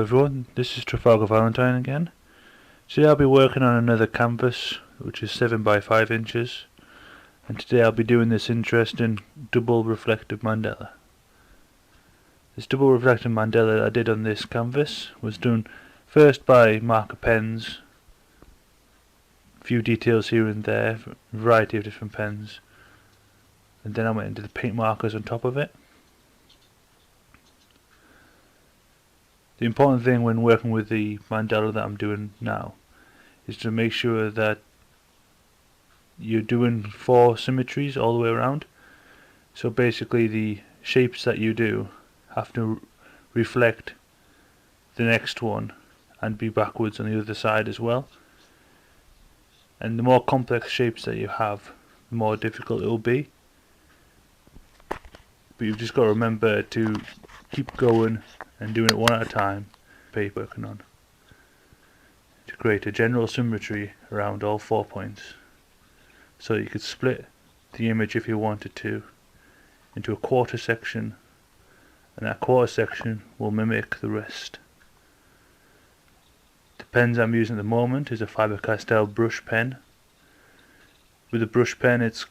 everyone, this is Travalgar Vallertine again. Today I'll be working on another canvas which is 7 by 5 inches, and today I'll be doing this interesting double reflective mandala. This double reflective mandala I did on this canvas was done first by marker pens, a few details here and there, a variety of different pens, and then I went into the paint markers on top of it. The important thing when working with the mandala that I'm doing now is to make sure that you're doing 4 symmetries all the way around. So basically the shapes that you do have to reflect the next one and be backwards on the other side as well. And the more complex shapes that you have, the more difficult it will be. But you've just got to remember to keep going and doing it one at a time, you're working on, to create a general symmetry around all 4 points. So you could split the image if you wanted to into a quarter section, and that quarter section will mimic the rest. The pens I'm using at the moment is a Faber-Castell brush pen. With the brush pen it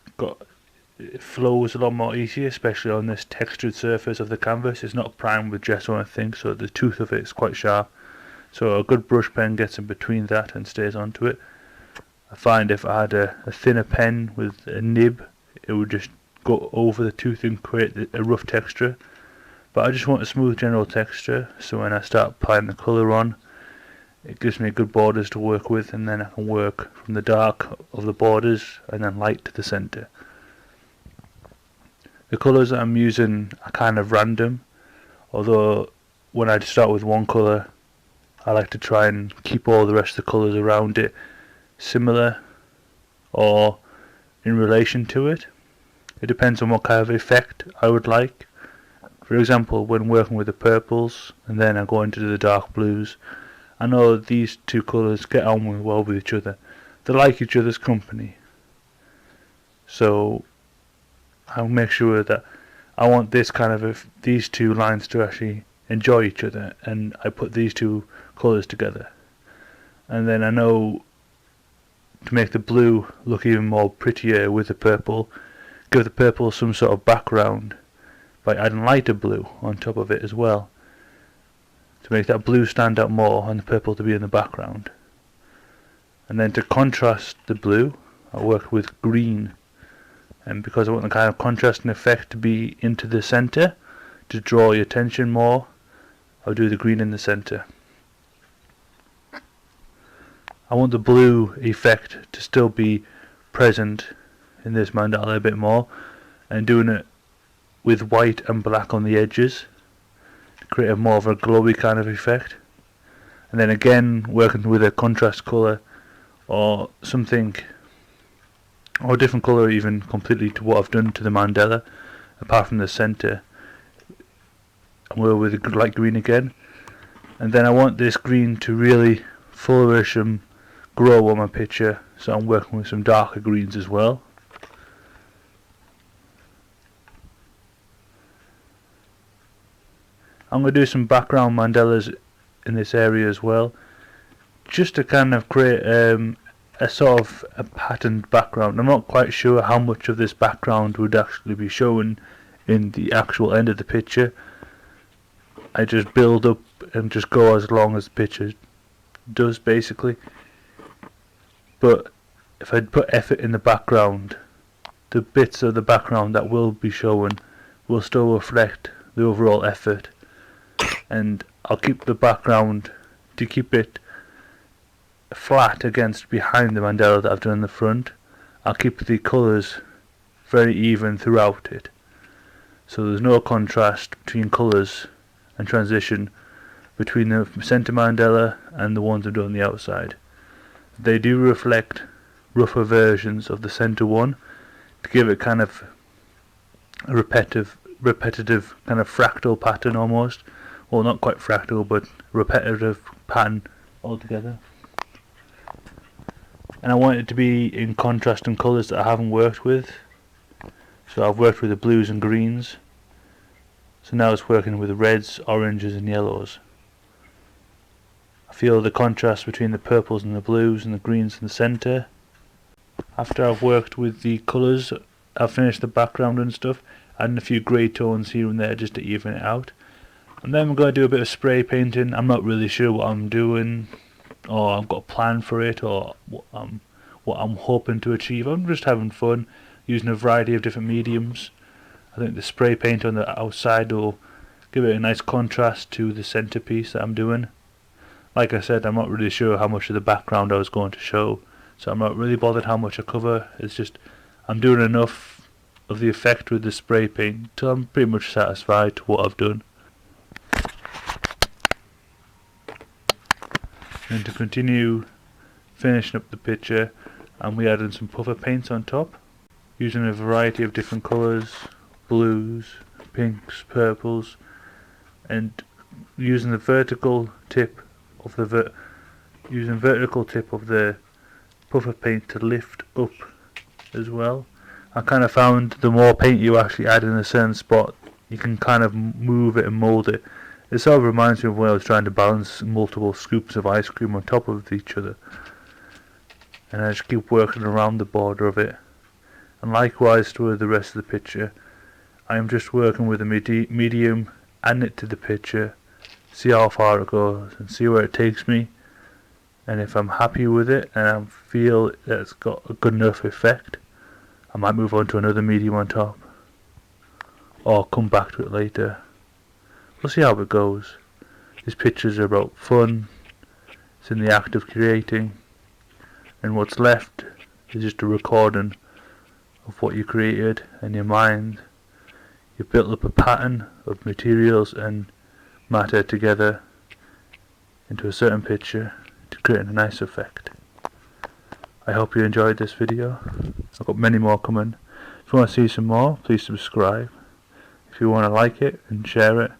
flows a lot more easier, especially on this textured surface of the canvas. It's not primed with gesso or anything, so the tooth of it is quite sharp. So a good brush pen gets in between that and stays onto it. I find if I had a thinner pen with a nib, it would just go over the tooth and create a rough texture. But I just want a smooth general texture, so when I start applying the colour on, it gives me good borders to work with, and then I can work from the dark of the borders and then light to the centre. The colours that I'm using are kind of random, although when I start with one colour I like to try and keep all the rest of the colours around it similar or in relation to it. It depends on what kind of effect I would like. For example, when working with the purples and then I go into the dark blues, I know these two colours get on well with each other. They like each other's company. So I'll make sure that I want this kind of these two lines to actually enjoy each other, and I put these two colours together. And then I know to make the blue look even more prettier with the purple, give the purple some sort of background by adding lighter blue on top of it as well, to make that blue stand out more and the purple to be in the background. And then to contrast the blue, I work with green. And because I want the kind of contrasting effect to be into the centre, to draw your attention more, I'll do the green in the centre. I want the blue effect to still be present in this mandala a bit more, and doing it with white and black on the edges to create a more of a glowy kind of effect. And then again working with a contrast colour or something, or a different colour even completely to what I've done to the mandala, apart from the centre, and we're with the light green again. And then I want this green to really flourish and grow on my picture, so I'm working with some darker greens as well. I'm going to do some background mandalas in this area as well, just to kind of create a sort of a patterned background. I'm not quite sure how much of this background would actually be shown in the actual end of the picture. I just build up and just go as long as the picture does basically. But if I put effort in the background, the bits of the background that will be shown will still reflect the overall effort. And I'll keep the background to keep it flat against behind the mandala that I've done in the front. I'll keep the colours very even throughout it, so there's no contrast between colours and transition between the centre mandala and the ones I've done on the outside. They do reflect rougher versions of the centre one to give it kind of a repetitive kind of fractal pattern almost. Well, not quite fractal, but repetitive pattern altogether. And I want it to be in contrasting colours that I haven't worked with. So I've worked with the blues and greens. So now it's working with the reds, oranges and yellows. I feel the contrast between the purples and the blues and the greens in the centre. After I've worked with the colours, I've finished the background and stuff, adding a few grey tones here and there just to even it out. And then we're going to do a bit of spray painting. I'm not really sure what I'm doing, or I've got a plan for it, or what I'm hoping to achieve. I'm just having fun, using a variety of different mediums. I think the spray paint on the outside will give it a nice contrast to the centerpiece that I'm doing. Like I said, I'm not really sure how much of the background I was going to show, so I'm not really bothered how much I cover. It's just I'm doing enough of the effect with the spray paint till I'm pretty much satisfied to what I've done. And to continue finishing up the picture, and we added some puffer paints on top, using a variety of different colours, blues, pinks, purples, and using the vertical tip of the puffer paint to lift up as well. I kind of found the more paint you actually add in a certain spot, you can kind of move it and mould it. It sort of reminds me of when I was trying to balance multiple scoops of ice cream on top of each other. And I just keep working around the border of it. And likewise with the rest of the picture, I am just working with a medium, adding it to the picture, see how far it goes and see where it takes me. And if I'm happy with it and I feel that it's got a good enough effect, I might move on to another medium on top, or come back to it later. We'll see how it goes. These pictures are about fun, it's in the act of creating, and what's left is just a recording of what you created in your mind. You built up a pattern of materials and matter together into a certain picture to create a nice effect. I hope you enjoyed this video. I've got many more coming. If you want to see some more, please subscribe. If you want to like it and share it,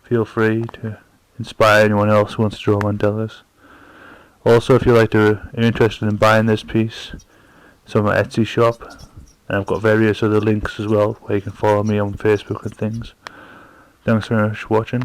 feel free to inspire anyone else who wants to draw mandalas. Also, if you're interested in buying this piece, it's on my Etsy shop, and I've got various other links as well where you can follow me on Facebook and things. Thanks very much for watching.